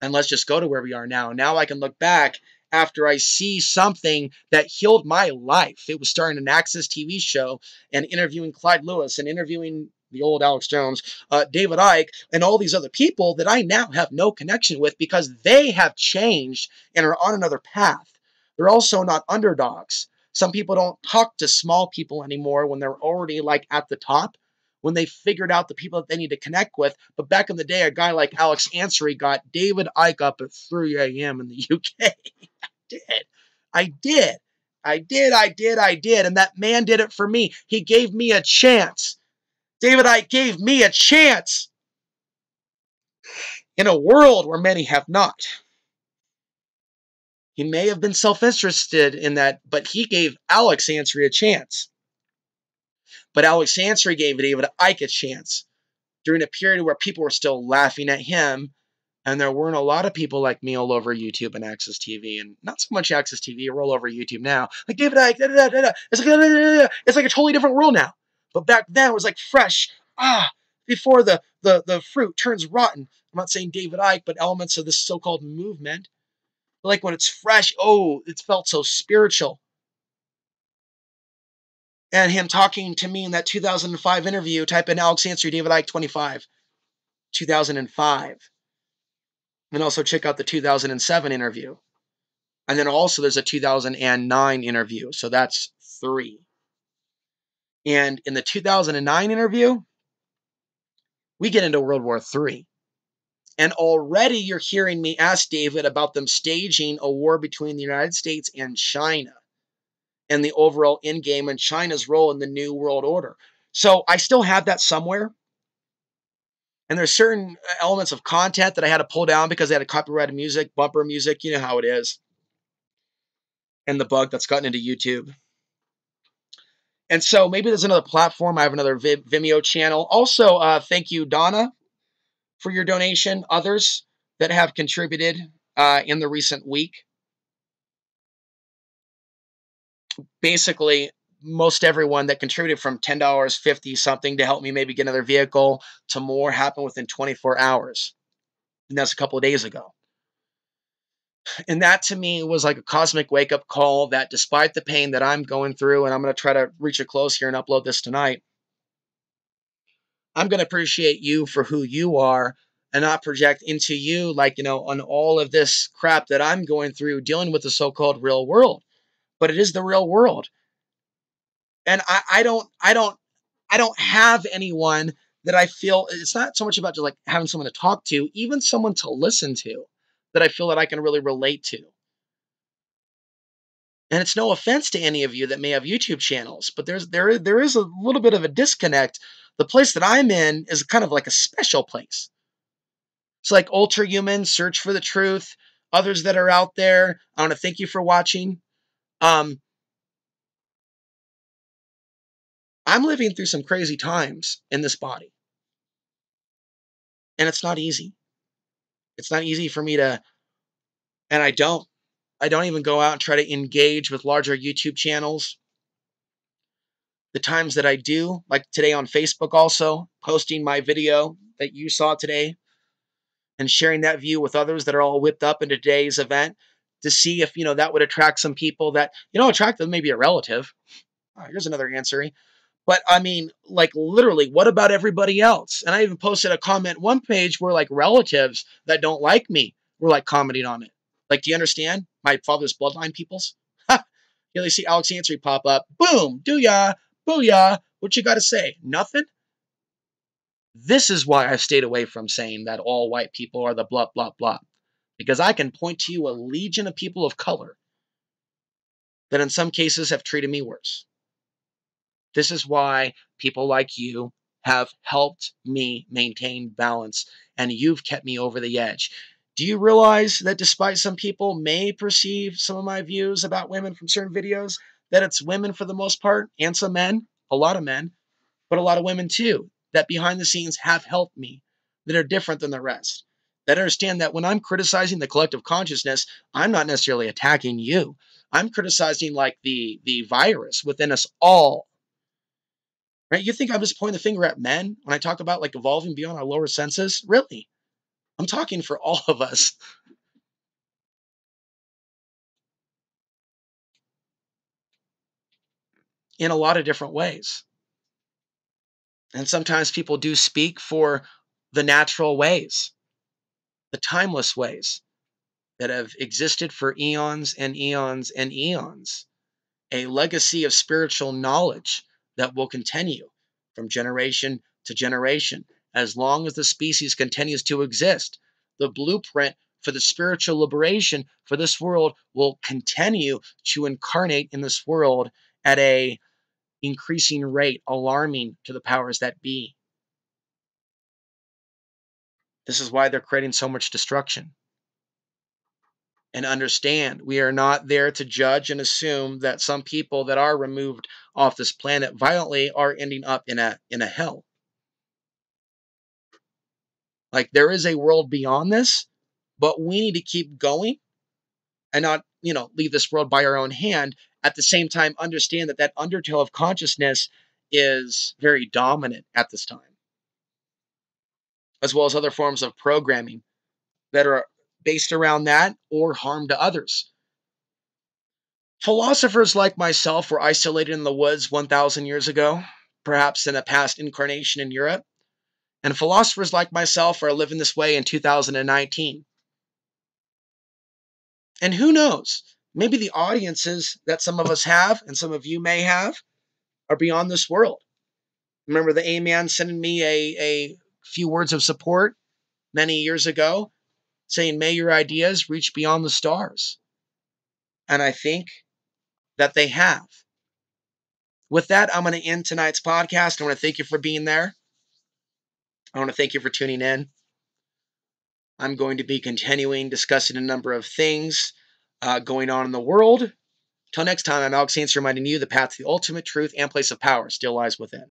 And let's just go to where we are now. Now I can look back after I see something that healed my life. It was starting an Access TV show and interviewing Clyde Lewis and interviewing the old Alex Jones, David Icke, and all these other people that I now have no connection with because they have changed and are on another path. They're also not underdogs. Some people don't talk to small people anymore when they're already like at the top, when they figured out the people that they need to connect with. But back in the day, a guy like Alex Ansary got David Icke up at 3 a.m. in the UK. I did. And that man did it for me. He gave me a chance. David Icke gave me a chance in a world where many have not. He may have been self-interested in that, but he gave Alex Ansary a chance. But Alex Ansary gave David Icke a chance during a period where people were still laughing at him, and there weren't a lot of people like me all over YouTube and Access TV, and not so much Access TV, we're all over YouTube now. Like David Icke, it's like a totally different world now. But back then it was like fresh, before the fruit turns rotten. I'm not saying David Icke, but elements of this so-called movement. But like when it's fresh, it felt so spiritual. And him talking to me in that 2005 interview, type in Alex Ansary, David Icke 25, 2005. And also check out the 2007 interview. And then also there's a 2009 interview. So that's 3. And in the 2009 interview, we get into World War III. And already you're hearing me ask David about them staging a war between the United States and China and the overall endgame and China's role in the New World Order. So I still have that somewhere. And there's certain elements of content that I had to pull down because they had a copyrighted music, bumper music, you know how it is. And the bug that's gotten into YouTube. And so maybe there's another platform. I have another Vimeo channel. Also, thank you, Donna, for your donation. Others that have contributed in the recent week. Basically, most everyone that contributed from $10, 50 something to help me maybe get another vehicle to more happened within 24 hours. And that's a couple of days ago. And that to me was like a cosmic wake up call that despite the pain that I'm going through, and I'm going to try to reach a close here and upload this tonight, I'm going to appreciate you for who you are and not project into you like, on all of this crap that I'm going through dealing with the so-called real world. But it is the real world. And I don't have anyone that I feel, it's not so much about just like having someone to talk to, even someone to listen to that I feel that I can really relate to. And it's no offense to any of you that may have YouTube channels, but there is a little bit of a disconnect. The place that I'm in is kind of like a special place. It's like Ultra Human, Search for the Truth, others that are out there. I want to thank you for watching. I'm living through some crazy times in this body. And it's not easy. It's not easy for me to, and I don't even go out and try to engage with larger YouTube channels. The times that I do, like today on Facebook also, posting my video that you saw today and sharing that view with others that are all whipped up into today's event to see if, that would attract some people that, attract them, maybe a relative. Oh, here's another answer. But I mean, like literally, what about everybody else? And I even posted a comment one page where like relatives that don't like me were like commenting on it. Like, do you understand? My father's bloodline peoples. Ha! You know, they see Alex Ansary pop up. Boom! Do ya? Booyah! What you got to say? Nothing? This is why I've stayed away from saying that all white people are the blah, blah, blah. Because I can point to you a legion of people of color that in some cases have treated me worse. This is why people like you have helped me maintain balance, and you've kept me over the edge. Do you realize that despite some people may perceive some of my views about women from certain videos, that it's women for the most part, and some men, a lot of men, but a lot of women too, that behind the scenes have helped me, that are different than the rest, that understand that when I'm criticizing the collective consciousness, I'm not necessarily attacking you. I'm criticizing like the virus within us all. Right? You think I'm just pointing the finger at men when I talk about like evolving beyond our lower senses? Really? I'm talking for all of us in a lot of different ways. And sometimes people do speak for the natural ways, the timeless ways that have existed for eons and eons and eons, a legacy of spiritual knowledge that will continue from generation to generation as long as the species continues to exist. The blueprint for the spiritual liberation for this world will continue to incarnate in this world at a increasing rate, alarming to the powers that be. This is why they're creating so much destruction. And understand, we are not there to judge and assume that some people that are removed off this planet violently are ending up in a hell. Like there is a world beyond this, but we need to keep going and not, leave this world by our own hand. At the same time, understand that that undertow of consciousness is very dominant at this time, as well as other forms of programming that are based around that or harm to others. Philosophers like myself were isolated in the woods 1,000 years ago, perhaps in a past incarnation in Europe. And philosophers like myself are living this way in 2019. And who knows? Maybe the audiences that some of us have and some of you may have are beyond this world. Remember the A-Man sending me a few words of support many years ago, saying, may your ideas reach beyond the stars. And I think that they have. With that, I'm going to end tonight's podcast. I want to thank you for being there. I want to thank you for tuning in. I'm going to be continuing discussing a number of things going on in the world Till next time, I'm Alex Saints reminding you the path to the ultimate truth and place of power still lies within.